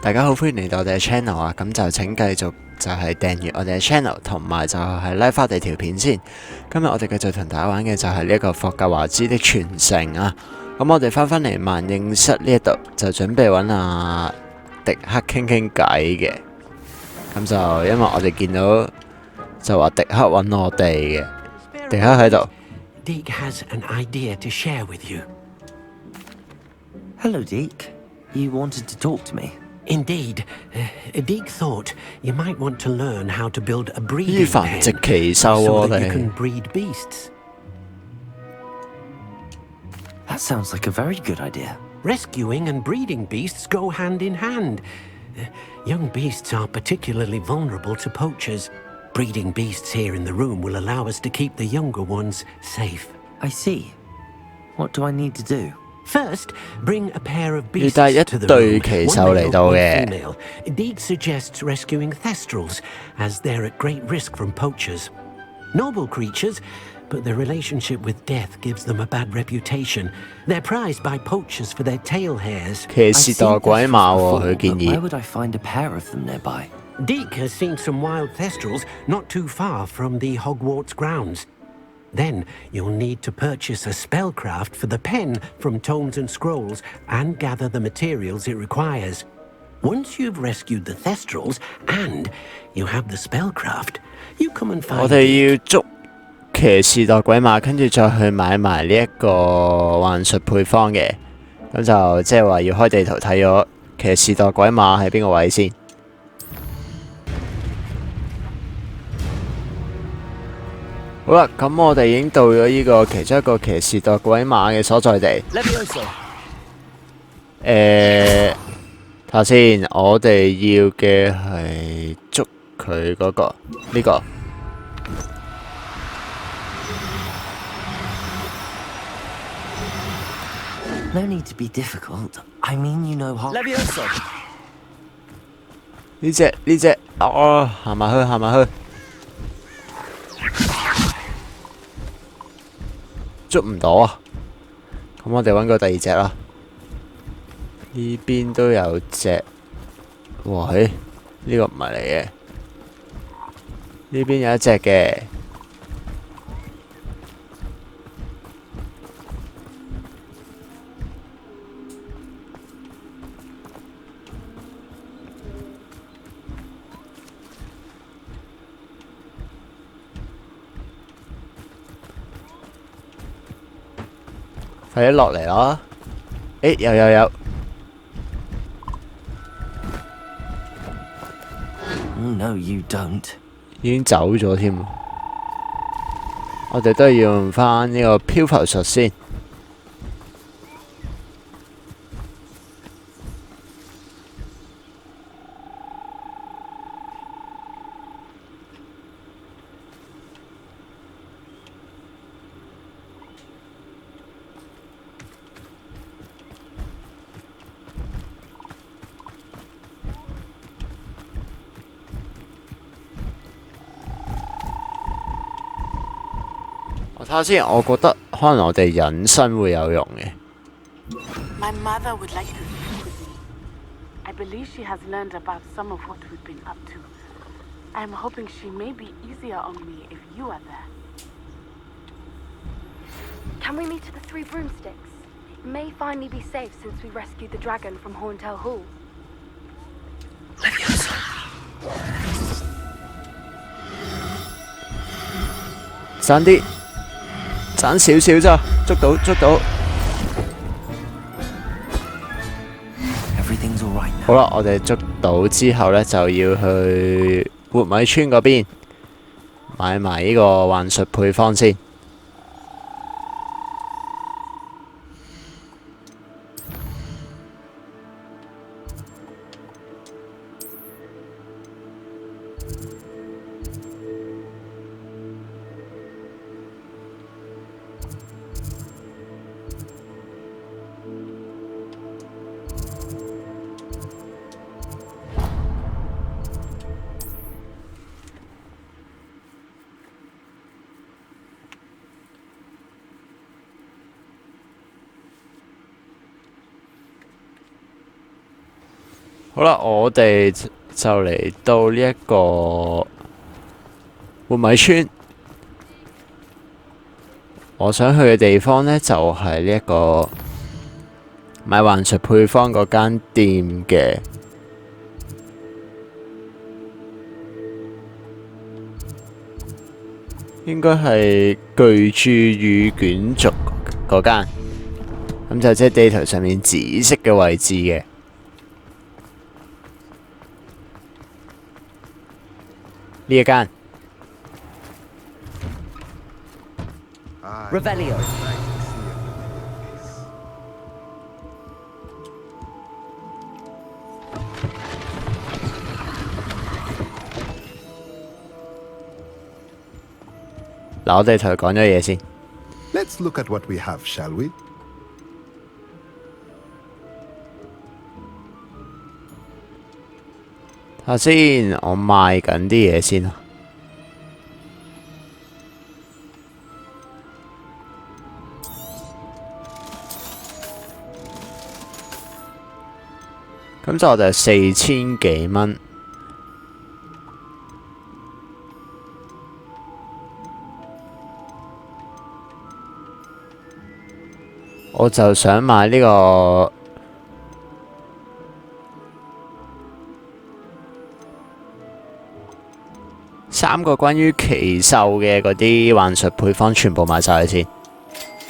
大家好，歡迎嚟到我哋嘅 channel 啊！咁就請繼續就係訂閱我哋嘅 channel， 同埋就係 like 翻我哋條片先。今日我哋繼續同大家玩嘅就係呢一個霍格華茲的傳承啊！咁我哋翻返嚟萬應室呢一度，就準備揾阿迪克傾傾偈嘅。咁就因為我哋見到就話迪克揾我哋嘅，迪克喺度。Deke has an idea to share with you. Hello, Deke. You wanted to talk to me? Indeed. Deke thought you might want to learn how to build a breeding 繁殖 pen 奇獸 so 喎， that you 你 can breed beasts. That sounds like a very good idea. Rescuing and breeding beasts go hand in hand. Young beasts are particularly vulnerable to poachers. Breeding beasts here in the room will allow us to keep the younger ones safe. I see. What do I need to do? First, bring a pair of 要 beasts 帶一 to the 對 room, 奇 one 獸 male, 嚟到 one 嘅。 female. Deke suggests rescuing thestrals, as they're at great risk from poachers. Noble creatures, but their relationship with death gives them a bad reputation. They're prized by poachers for their tail hairs. 騎 I've 士 seen 代鬼 thestrals 馬喎， before, 佢建 but where 議。 would I find a pair of them nearby? Deke has seen some wild thestrals not too far from the Hogwarts grounds. Then you'll need to purchase a spellcraft for the pen from Tomes and Scrolls and gather the materials it requires. Once you've rescued the thestrals and you have the spellcraft, you come and 我 find 哋要捉騎士代鬼馬，跟住再去買埋呢一個幻術配方嘅。咁就即係話要開地圖睇咗騎士代鬼馬喺邊個位先。好啦，咁我哋已經到咗呢個其中一個騎士代鬼馬嘅所在地。睇下先，我哋要嘅係捉佢嗰個呢個。No need to be difficult. I mean, you know how. 呢只，哦，行埋去。捉唔到啊！咁我哋揾個第二隻啦。呢邊都有隻，哇嘿！呢個唔係嚟嘅。呢邊有一隻嘅。快啲落嚟啦！有。No, you don't. 已經走咗添。我哋都係要用返呢個漂浮術先。睇下先，我覺得可能我哋隱身會有用嘅。My mother would like to speak with me. I believe she has learned about some of what we've been up to. I am hoping she may be easier on me if you are there. Can we meet at the Three Broomsticks? It may finally be safe since we rescued the dragon from Horntail Hall. 爭啲，爭少少咋，捉到。Everything's all right now. 好啦，我哋捉到之後呢，就要去活米村嗰邊買埋呢個幻術配方先。好啦，我哋就嚟到呢一個活米村。我想去嘅地方呢，就係呢一個買幻術配方嗰間店嘅。應該係巨著與卷軸嗰間，咁就即係地圖上面紫色嘅位置嘅。呢一間 Revelio. 嗱，我哋同佢講咗嘢先。Let's look at what we have, shall we? 睇下先，我賣緊啲嘢先啊。咁就4000幾蚊。我就想買呢個3個關於奇獸嘅嗰啲幻術配方，全部買晒佢先。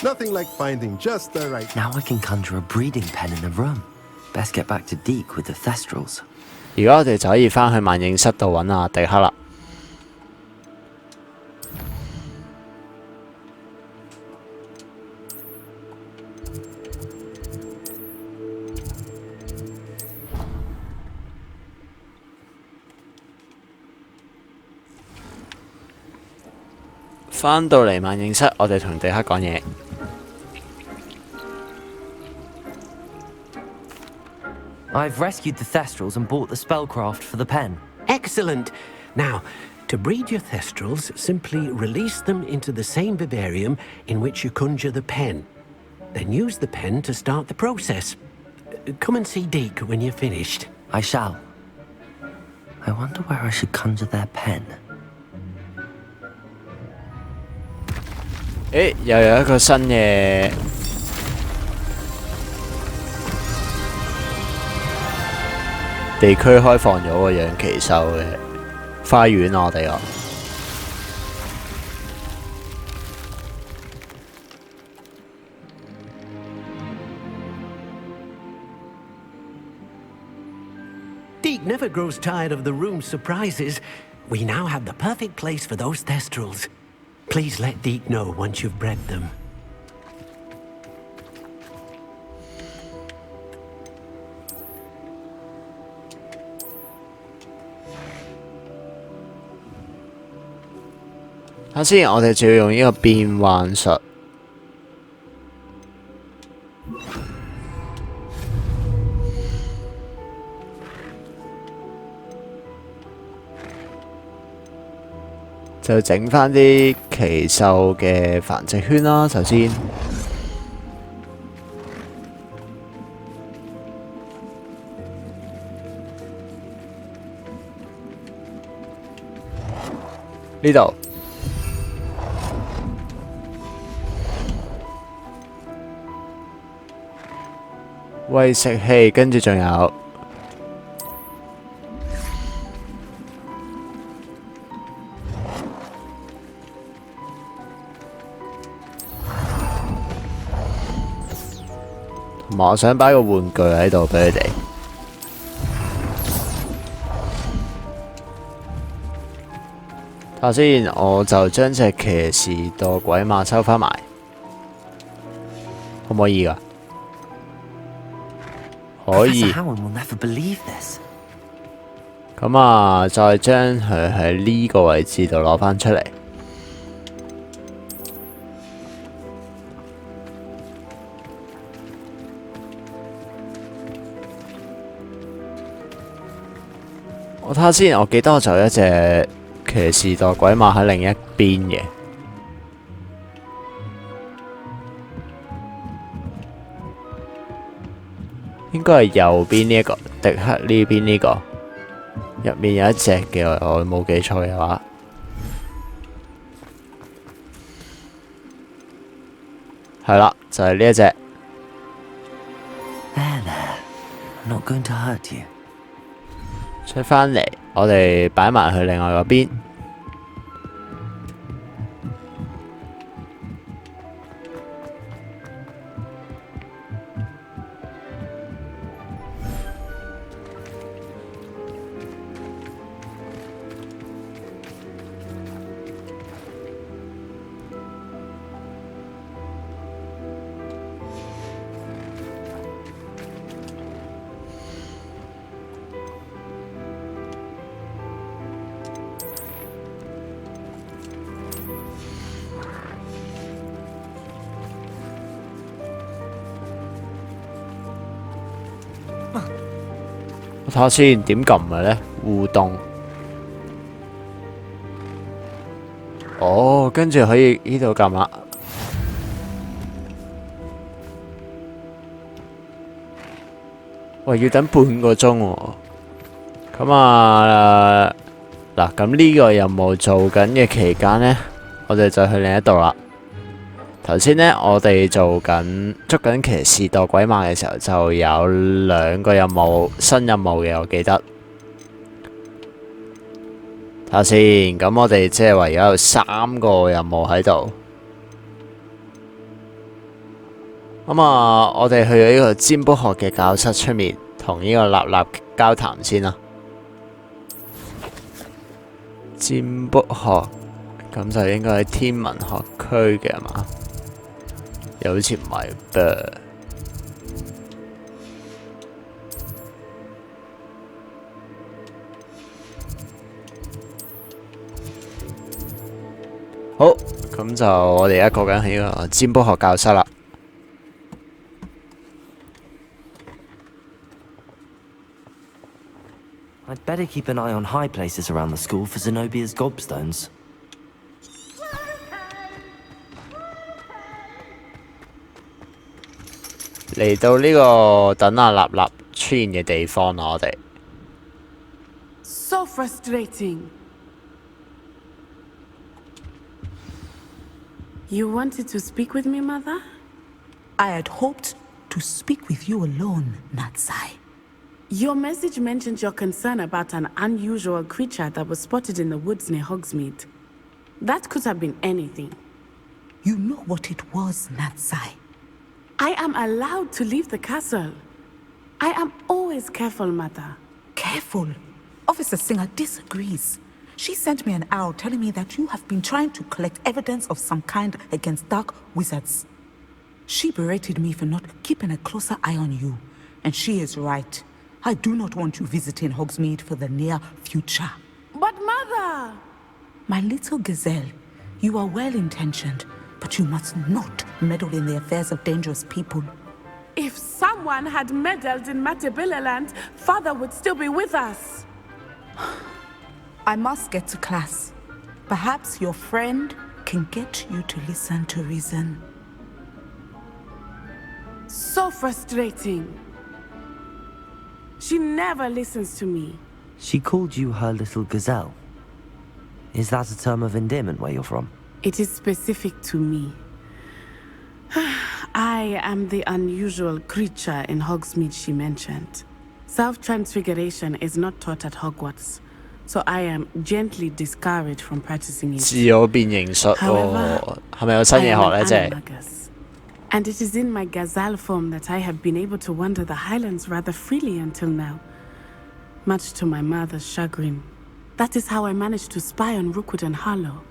Nothing like finding just the right. Now I can conjure a breeding pen in the room. Best get back to Deke with the Thestrals. 而家我哋就可以返去萬應室度揾阿迪克啦。返到嚟萬應室，我哋同迪克講嘢。I've rescued the Thestrals and bought the spellcraft for the pen. Excellent. Now, to breed your Thestrals, simply release them into the same vivarium in which you conjure the pen. Then use the pen to start the process. Come and see Deke when you're finished. I shall. I wonder where I should conjure their pen. 又有一個新嘅地區開放咗個養奇獸嘅花園啊！我哋Deke never grows tired of the room's surprises. We now have the perfect place for those Thestrals. Please let Deke know once you've bred them. 睇下先，我哋就要用呢個變幻術。就整返啲奇獸嘅繁殖圈啦，首先。呢度。喂食器，跟住仲有。同埋我想擺個玩具喺度俾佢哋。睇下先，我就將隻騎士墮鬼馬收返埋，可唔可以㗎？可以。咁啊，再將佢喺呢個位置度攞返出嚟。我睇下先，我記得我就有一隻騎士墮鬼馬喺另一邊嘅。應該係右邊呢一個，迪克呢邊呢個入面有一隻嘅，我冇記錯嘅話。係啦，就係呢一隻。There, there. I'm not going to hurt you. 出返嚟，我哋擺埋去另外嗰邊。我睇下先，點撳嘅呢？互動。哦，跟住可以呢度撳啦。喂，要等半個鐘喎。咁啊，嗱，咁呢個任務做緊嘅期間呢，我哋就去另一度啦。頭先呢，我哋捉緊騎士墮鬼馬嘅時候，就有2個任務新任務嘅，我記得。睇下先，咁我哋即係話而家有3個任務喺度。咁啊，我哋去咗呢個占卜學嘅教室出面，同呢個立交談先啦。占卜學，咁就應該喺天文學區嘅係嘛？又好似唔係噃。好，咁就我哋而家過緊喺呢個占卜學教室啦。I'd better keep an eye on high places around the school for Zenobia's gobstones. 嚟到呢個等阿立立出現嘅地方啦，我哋。So frustrating. You wanted to speak with me, Mother? I had hoped to speak with you alone, Natsai. Your message mentioned your concern about an unusual creature that was spotted in the woods near Hogsmeade. That could have been anything. You know what it was, Natsai. I am allowed to leave the castle. I am always careful, Mother. Careful. Officer Singer disagrees. She sent me an arrow telling me that you have been trying to collect evidence of some kind against dark wizards. She berated me for not keeping a closer eye on you. And she is right. I do not want you visiting Hogsmeade for the near future. But Mother! My little gazelle, you are well-intentioned, but you must not meddle in the affairs of dangerous people. If someone had meddled in Matabeleland, Father would still be with us. I must get to class. Perhaps your friend can get you to listen to reason. So frustrating. She never listens to me. She called you her little gazelle. Is that a term of endearment where you're from? It is specific to me. I am the unusual creature in Hogsmeade she mentioned. Self-transfiguration is not taught at Hogwarts, so I am gently discouraged from practicing it. 自我變形術喎，係咪有新嘢學呢？即係。 animagus, and it is in my gazelle form that I have been able to wander the Highlands rather freely until now, much to my mother's chagrin. That is how I managed to spy on Rookwood and Harlow.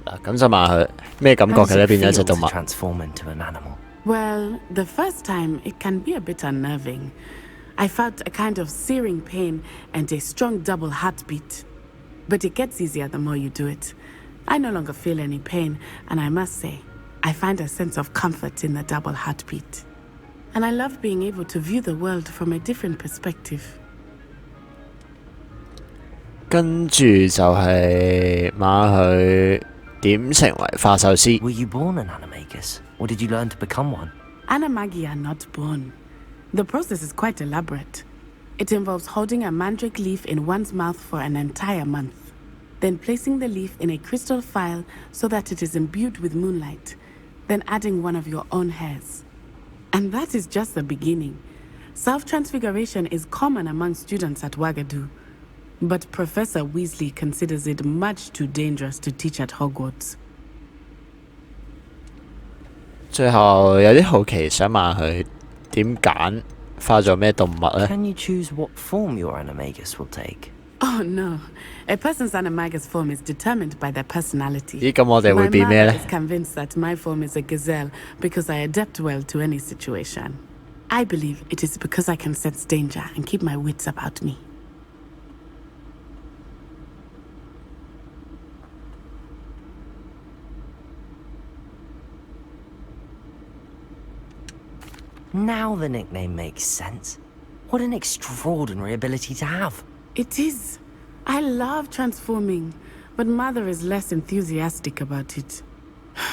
嗱，咁就問佢咩感覺嘅呢？變咗隻動物。 Transform into an animal. Well, the first time it can be a bit unnerving. I felt a kind of searing pain and a strong double heartbeat. But it gets easier the more you do it. I no longer feel any pain, and I must say, I find a sense of comfort in the double heartbeat. And I love being able to view the world from a different perspective. 跟住就係問佢點成為化獸師。 Were you born an animagus, or did you learn to become one? Animagi are not born. The process is quite elaborate. It involves holding a mandrake leaf in one's mouth for an entire month, then placing the leaf in a crystal phial so that it is imbued with moonlight, then adding one of your own hairs. And that is just the beginning. Self-transfiguration is common among students at Wagadu, but Professor Weasley considers it much too dangerous to teach at Hogwarts. 最後有啲好奇，想問佢點揀化做咩動物呢？ Can you choose what form your animagus will take? Oh no, a person's animagus form is determined by their personality. 咦，咁我哋會 My 變咩 mother 呢？ is convinced that my form is a gazelle because I adapt well to any situation. I believe it is because I can sense danger and keep my wits about me. Now the nickname makes sense. What an extraordinary ability to have. It is. I love transforming, but Mother is less enthusiastic about it.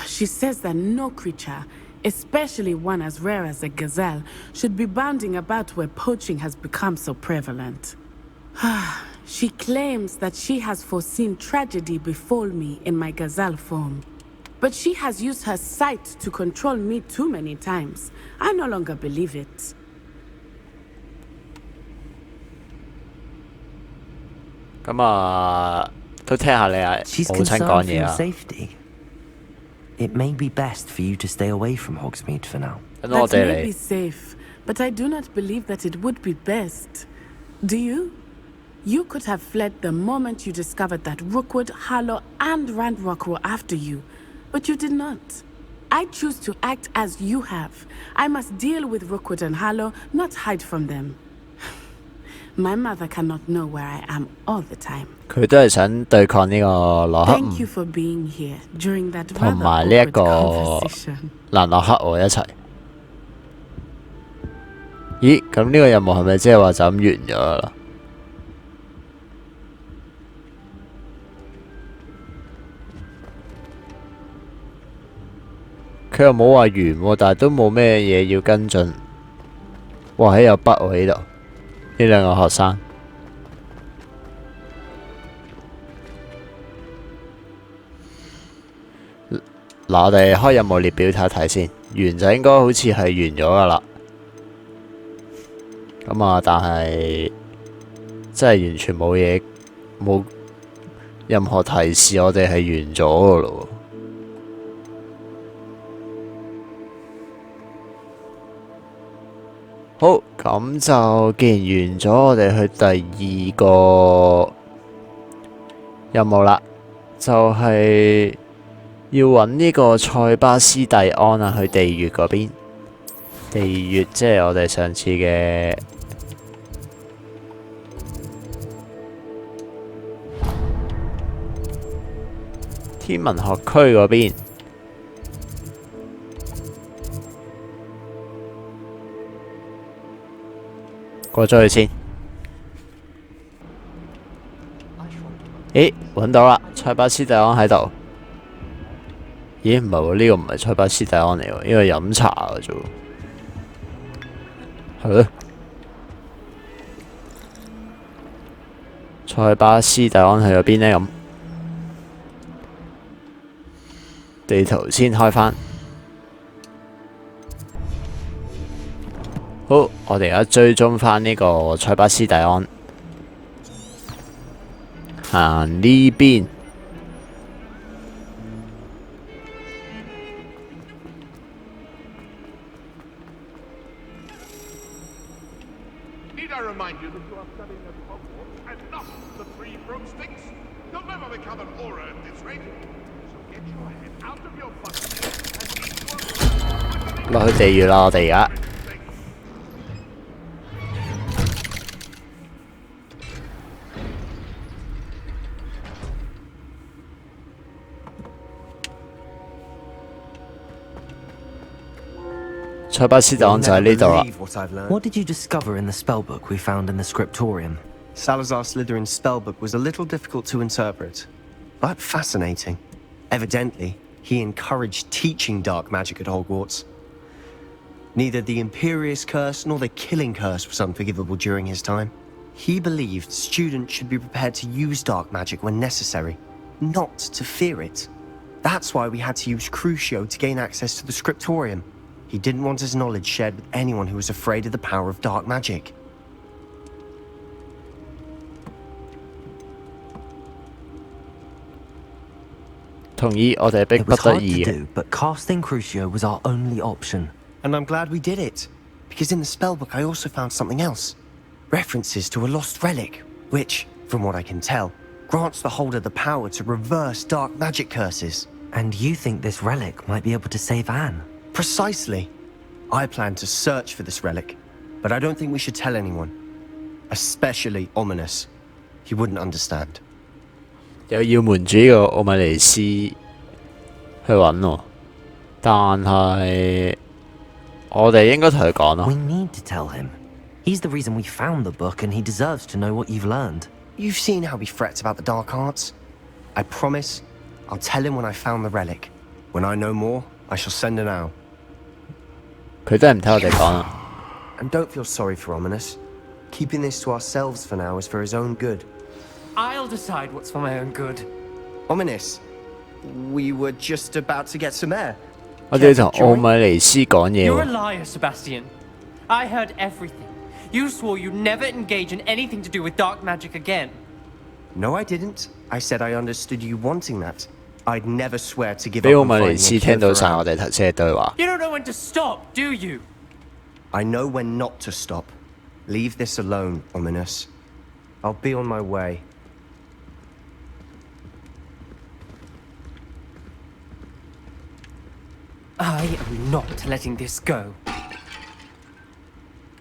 She says that no creature, especially one as rare as a gazelle, should be bounding about where poaching has become so prevalent. She claims that she has foreseen tragedy befall me in my gazelle form. But she has used her sight to control me too many times. I no longer believe it. 咁啊，都聽下你母 She's 親 concerned 講 for 嘢 your 啊。 safety. It may be best for you to stay away from Hogsmeade for now. 咁我 That 哋 may be 嚟， safe, but I do not believe that it would be best. Do you? You could have fled the moment you discovered that Rookwood, Harlow, and Randrock were after you, but you did not. I choose to act as you have. I must deal with Rookwood and Harlow, not hide from them. My mother cannot know where I am all the time. 佢都係想對抗呢個洛克 Thank you for being here during that 同 rather 埋呢一 awkward 個 conversation. 蘭洛克我一齊。咦，咁呢個任務係咪即係話就咁完咗啦？佢又冇話完喎，但係都冇咩嘢要跟進。哇！喺有筆喎呢度，呢兩個學生。嗱，我哋開任務列表睇一睇先，完就應該好似係完咗噶啦。咁啊，但係真係完全冇嘢，冇任何提示我哋係完咗噶咯。好，咁就既然完咗，我哋去第二個任務啦，就係要揾呢個塞巴斯蒂安啊，去地穴嗰邊。地穴即係我哋上次嘅天文學區嗰邊。過咗去先。咦，揾到啦！塞巴斯蒂安喺度。咦，唔係喎，呢個唔係塞巴斯蒂安嚟喎，呢個飲茶嘅啫喎。係咯。塞巴斯蒂安去咗邊呢？咁地圖先開返。好，我哋而家追蹤返呢個塞巴斯蒂安，行呢邊。Need I remind you that you are studying at Hogwarts and not the Three Broomsticks? You'll never become an aura at this rate. So get your head out of your butt and into 落去地穴啦，我哋而家。塞巴斯蒂安就喺呢度啦。 What did you discover in the spellbook we found in the scriptorium? Salazar Slytherin's spellbook was a little difficult to interpret, but fascinating. Evidently, he encouraged teaching dark magic at Hogwarts. Neither the Imperious Curse nor the Killing Curse was unforgivable during his time. He believed students should be prepared to use dark magic when necessary, not to fear it. That's why we had to use Crucio to gain access to the scriptorium. He didn't want his knowledge shared with anyone who was afraid of the power of dark magic. 同意，我哋逼 It 不 was 得 hard 已 to 嘅。 do, but casting Crucio was our only option. And I'm glad we did it, because in the spellbook I also found something else. References to a lost relic, which, from what I can tell, grants the holder the power to reverse dark magic curses. And you think this relic might be able to save Anne? Precisely. I plan to search for this relic, but I don't think we should tell anyone. Especially Ominous. He wouldn't understand. 又要瞞住呢個奧米尼斯去揾喎，但係我哋應該同佢講 We 咯。 need to tell him. He's the reason we found the book, and he deserves to know what you've learned. You've seen how he frets about the dark arts. I promise I'll tell him when I found the relic. When I know more, I shall send an owl. 佢都係唔聽我哋講啦。And don't feel sorry for Ominous. Keeping this to ourselves for now is for his own good. I'll decide what's for my own good. Ominous, we were just about to get some air. 我哋要同奧米尼斯講嘢 You're a 喎。 liar, Sebastian. I heard everything. You swore you'd never engage in anything to do with dark magic again. No, I didn't. I said I understood you wanting that. I'd never swear to give 俾 up 奧 on 米 finding 尼 a 斯 cure 聽到 for 晒 Anne. 我哋頭先嘅對話。 You don't know when to stop, do you? I know when not to stop. Leave this alone, Ominous. I'll be on my way. I am not letting this go.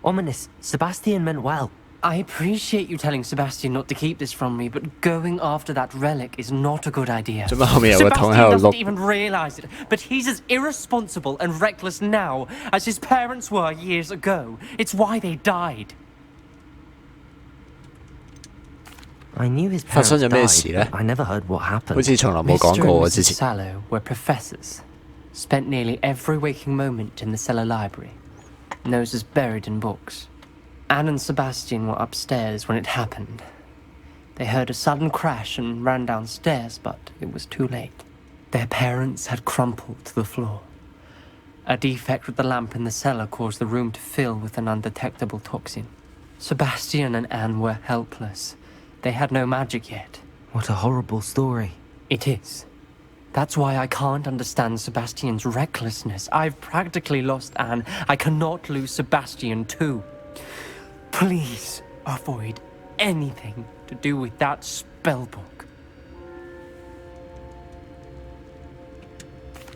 Ominous, Sebastian meant well. I appreciate you telling Sebastian not to keep this from me, but going after that relic is not a good idea. 做乜後面有個桶 Sebastian 喺度 doesn't 碌？ even realize it, but he's as irresponsible and reckless now as his parents were years ago. It's why they died. I knew his 發 parents 生咗咩 died, 事呢？ but I never heard what 好 happened. 似從來冇講 Mr. 過 and 喎之 Mrs. 前。 Sallow were professors. Spent nearly every waking moment in the cellar library. Noses buried in books. Anne and Sebastian were upstairs when it happened. They heard a sudden crash and ran downstairs, but it was too late. Their parents had crumpled to the floor. A defect with the lamp in the cellar caused the room to fill with an undetectable toxin. Sebastian and Anne were helpless. They had no magic yet. What a horrible story. It is. That's why I can't understand Sebastian's recklessness. I've practically lost Anne. I cannot lose Sebastian too. Please avoid anything to do with that spellbook.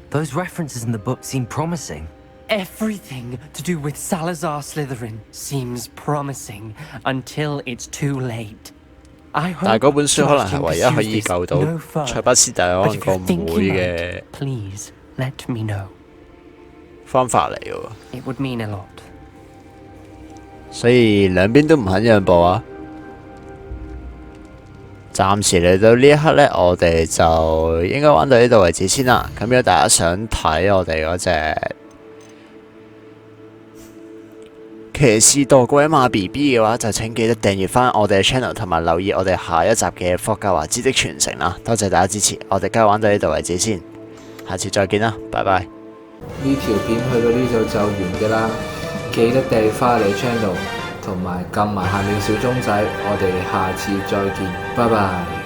Those references in the book seem promising. Everything to do with Salazar Slytherin seems promising until it's too late. I 但係 hope 嗰本書可能係 Sebastian 唯一可 pursues 以 this 救到 no further. 塞巴斯蒂可 But 能 if 個 you think 唔 you 會 might, 嘅 please let me know. 方法嚟嘅喎。 It would mean a lot. 所以兩邊都唔肯讓步啊！暫時嚟到呢一刻呢，我哋就應該玩到呢度為止先啦。咁如果大家想睇我哋嗰隻騎士墮鬼馬 Bb 嘅話，就請記得訂閱翻我哋嘅 channel， 同埋留意我哋下一集嘅霍格華茲的傳承啦。多謝大家支持，我哋今日玩到呢度為止先，下次再見啦，拜拜。呢條片去到呢度就完嘅啦，記得訂翻你 channel， 同埋撳埋下面小鐘仔，我哋下次再見，拜拜。